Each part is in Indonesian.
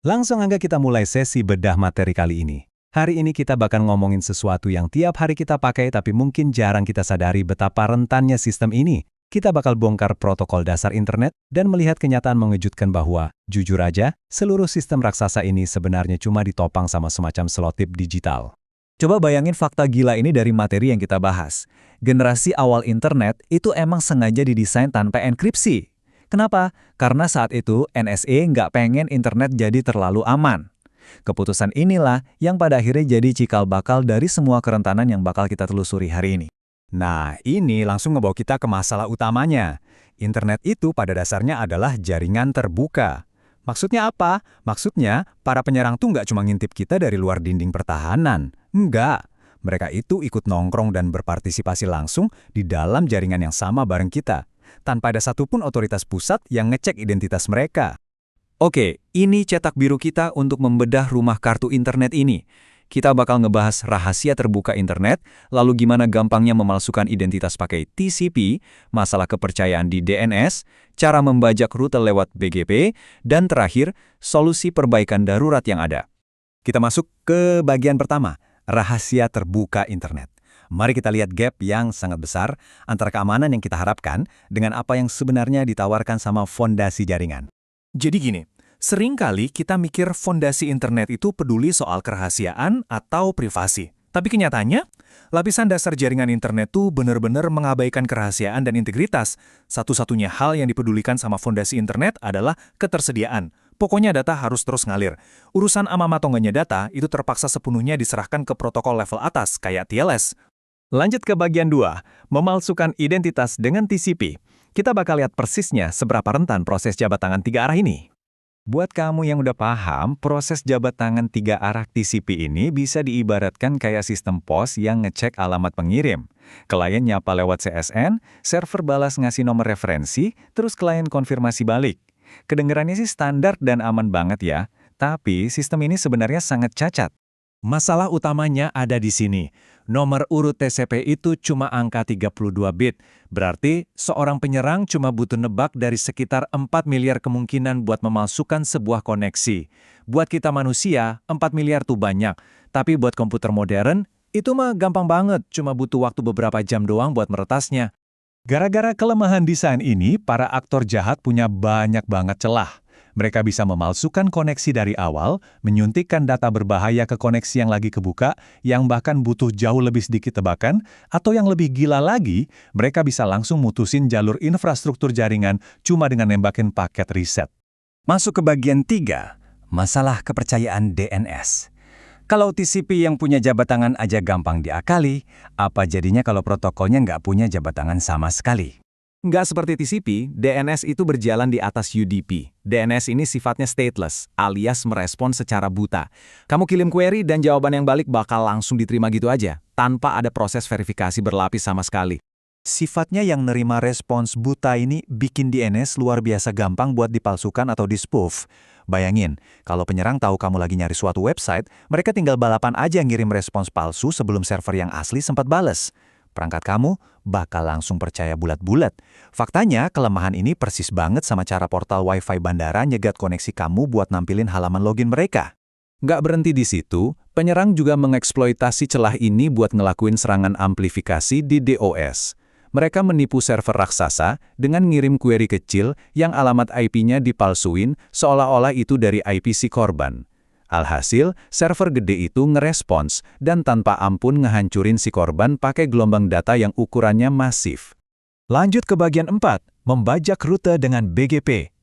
Langsung aja kita mulai sesi bedah materi kali ini. Hari ini kita bakal ngomongin sesuatu yang tiap hari kita pakai tapi mungkin jarang kita sadari betapa rentannya sistem ini. Kita bakal bongkar protokol dasar internet dan melihat kenyataan mengejutkan bahwa, jujur aja, seluruh sistem raksasa ini sebenarnya cuma ditopang sama semacam selotip digital. Coba bayangin fakta gila ini dari materi yang kita bahas. Generasi awal internet itu emang sengaja didesain tanpa enkripsi. Kenapa? Karena saat itu NSA nggak pengen internet jadi terlalu aman. Keputusan inilah yang pada akhirnya jadi cikal bakal dari semua kerentanan yang bakal kita telusuri hari ini. Nah, ini langsung ngebawa kita ke masalah utamanya. Internet itu pada dasarnya adalah jaringan terbuka. Maksudnya apa? Maksudnya, para penyerang tuh nggak cuma ngintip kita dari luar dinding pertahanan. Enggak. Mereka itu ikut nongkrong dan berpartisipasi langsung di dalam jaringan yang sama bareng kita, tanpa ada satupun otoritas pusat yang ngecek identitas mereka. Oke, ini cetak biru kita untuk membedah rumah kartu internet ini. Kita bakal ngebahas rahasia terbuka internet, lalu gimana gampangnya memalsukan identitas pakai TCP, masalah kepercayaan di DNS, cara membajak rute lewat BGP, dan terakhir, solusi perbaikan darurat yang ada. Kita masuk ke bagian pertama, rahasia terbuka internet. Mari kita lihat gap yang sangat besar antara keamanan yang kita harapkan dengan apa yang sebenarnya ditawarkan sama fondasi jaringan. Jadi gini, seringkali kita mikir fondasi internet itu peduli soal kerahasiaan atau privasi. Tapi kenyataannya, lapisan dasar jaringan internet tuh benar-benar mengabaikan kerahasiaan dan integritas. Satu-satunya hal yang dipedulikan sama fondasi internet adalah ketersediaan. Pokoknya data harus terus ngalir. Urusan ama atau enggaknya data itu terpaksa sepenuhnya diserahkan ke protokol level atas kayak TLS. Lanjut ke bagian 2, memalsukan identitas dengan TCP. Kita bakal lihat persisnya seberapa rentan proses jabat tangan 3 arah ini. Buat kamu yang udah paham, proses jabat tangan 3 arah TCP ini bisa diibaratkan kayak sistem pos yang ngecek alamat pengirim. Klien nyapa lewat CSN, server balas ngasih nomor referensi, terus klien konfirmasi balik. Kedengarannya sih standar dan aman banget ya, tapi sistem ini sebenarnya sangat cacat. Masalah utamanya ada di sini. Nomor urut TCP itu cuma angka 32 bit. Berarti seorang penyerang cuma butuh nebak dari sekitar 4 miliar kemungkinan buat memalsukan sebuah koneksi. Buat kita manusia, 4 miliar tuh banyak. Tapi buat komputer modern, itu mah gampang banget. Cuma butuh waktu beberapa jam doang buat meretasnya. Gara-gara kelemahan desain ini, para aktor jahat punya banyak banget celah. Mereka bisa memalsukan koneksi dari awal, menyuntikkan data berbahaya ke koneksi yang lagi kebuka, yang bahkan butuh jauh lebih sedikit tebakan, atau yang lebih gila lagi, mereka bisa langsung mutusin jalur infrastruktur jaringan cuma dengan nembakin paket reset. Masuk ke bagian 3, masalah kepercayaan DNS. Kalau TCP yang punya jabat tangan aja gampang diakali, apa jadinya kalau protokolnya nggak punya jabat tangan sama sekali? Nggak seperti TCP, DNS itu berjalan di atas UDP. DNS ini sifatnya stateless, alias merespon secara buta. Kamu kirim query dan jawaban yang balik bakal langsung diterima gitu aja, tanpa ada proses verifikasi berlapis sama sekali. Sifatnya yang nerima respons buta ini bikin DNS luar biasa gampang buat dipalsukan atau di-spoof. Bayangin, kalau penyerang tahu kamu lagi nyari suatu website, mereka tinggal balapan aja ngirim respons palsu sebelum server yang asli sempat bales. Perangkat kamu bakal langsung percaya bulat-bulat. Faktanya, kelemahan ini persis banget sama cara portal Wi-Fi bandara nyegat koneksi kamu buat nampilin halaman login mereka. Nggak berhenti di situ, penyerang juga mengeksploitasi celah ini buat ngelakuin serangan amplifikasi di DOS. Mereka menipu server raksasa dengan ngirim query kecil yang alamat IP-nya dipalsuin seolah-olah itu dari IP si korban. Alhasil, server gede itu ngerespons dan tanpa ampun ngehancurin si korban pakai gelombang data yang ukurannya masif. Lanjut ke bagian 4, membajak rute dengan BGP.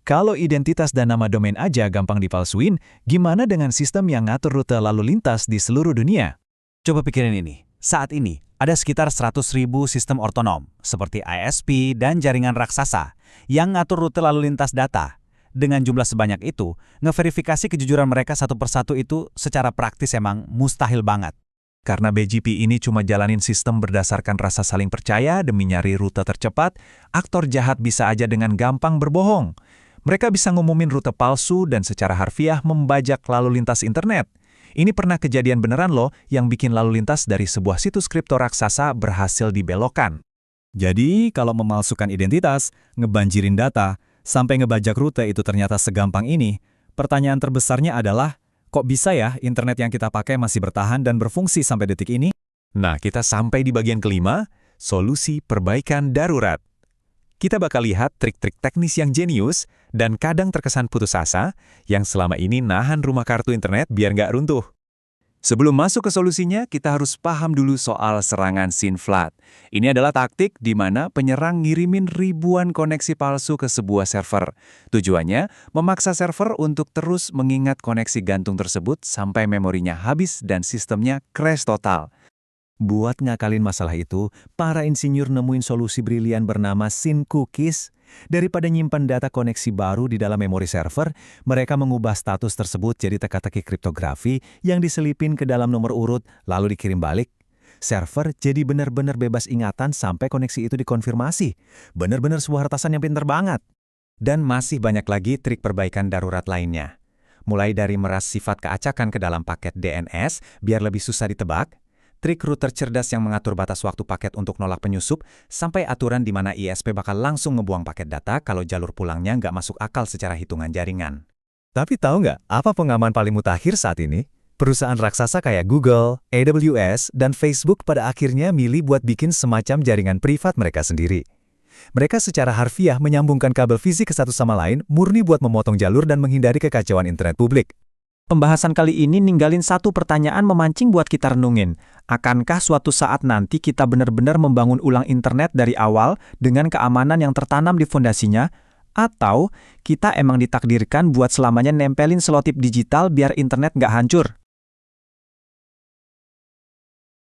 Kalau identitas dan nama domain aja gampang dipalsuin, gimana dengan sistem yang ngatur rute lalu lintas di seluruh dunia? Coba pikirin ini. Saat ini, ada sekitar 100.000 sistem otonom, seperti ISP dan jaringan raksasa, yang ngatur rute lalu lintas data. Dengan jumlah sebanyak itu, ngeverifikasi kejujuran mereka satu persatu itu secara praktis emang mustahil banget. Karena BGP ini cuma jalanin sistem berdasarkan rasa saling percaya demi nyari rute tercepat, aktor jahat bisa aja dengan gampang berbohong. Mereka bisa ngumumin rute palsu dan secara harfiah membajak lalu lintas internet. Ini pernah kejadian beneran loh yang bikin lalu lintas dari sebuah situs kripto raksasa berhasil dibelokkan. Jadi, kalau memalsukan identitas, ngebanjirin data, sampai ngebajak rute itu ternyata segampang ini, Pertanyaan terbesarnya adalah, kok bisa ya internet yang kita pakai masih bertahan dan berfungsi sampai detik ini? Nah, kita sampai di bagian kelima, solusi perbaikan darurat. Kita bakal lihat trik-trik teknis yang jenius dan kadang terkesan putus asa yang selama ini nahan rumah kartu internet biar nggak runtuh. Sebelum masuk ke solusinya, kita harus paham dulu soal serangan SYN-FLOOD. Ini adalah taktik di mana penyerang ngirimin ribuan koneksi palsu ke sebuah server. Tujuannya, memaksa server untuk terus mengingat koneksi gantung tersebut sampai memorinya habis dan sistemnya crash total. Buat ngakalin masalah itu, para insinyur nemuin solusi brilian bernama SYN Cookies. Daripada nyimpan data koneksi baru di dalam memori server, mereka mengubah status tersebut jadi teka-teki kriptografi yang diselipin ke dalam nomor urut lalu dikirim balik. Server jadi benar-benar bebas ingatan sampai koneksi itu dikonfirmasi. Benar-benar sebuah retasan yang pinter banget. Dan masih banyak lagi trik perbaikan darurat lainnya. Mulai dari meras sifat keacakan ke dalam paket DNS biar lebih susah ditebak, trik router cerdas yang mengatur batas waktu paket untuk nolak penyusup, sampai aturan di mana ISP bakal langsung ngebuang paket data kalau jalur pulangnya nggak masuk akal secara hitungan jaringan. Tapi tahu nggak apa pengaman paling mutakhir saat ini? Perusahaan raksasa kayak Google, AWS, dan Facebook pada akhirnya milih buat bikin semacam jaringan privat mereka sendiri. Mereka secara harfiah menyambungkan kabel fisik ke satu sama lain murni buat memotong jalur dan menghindari kekacauan internet publik. Pembahasan kali ini ninggalin satu pertanyaan memancing buat kita renungin. Akankah suatu saat nanti kita benar-benar membangun ulang internet dari awal dengan keamanan yang tertanam di fondasinya? Atau kita emang ditakdirkan buat selamanya nempelin selotip digital biar internet nggak hancur?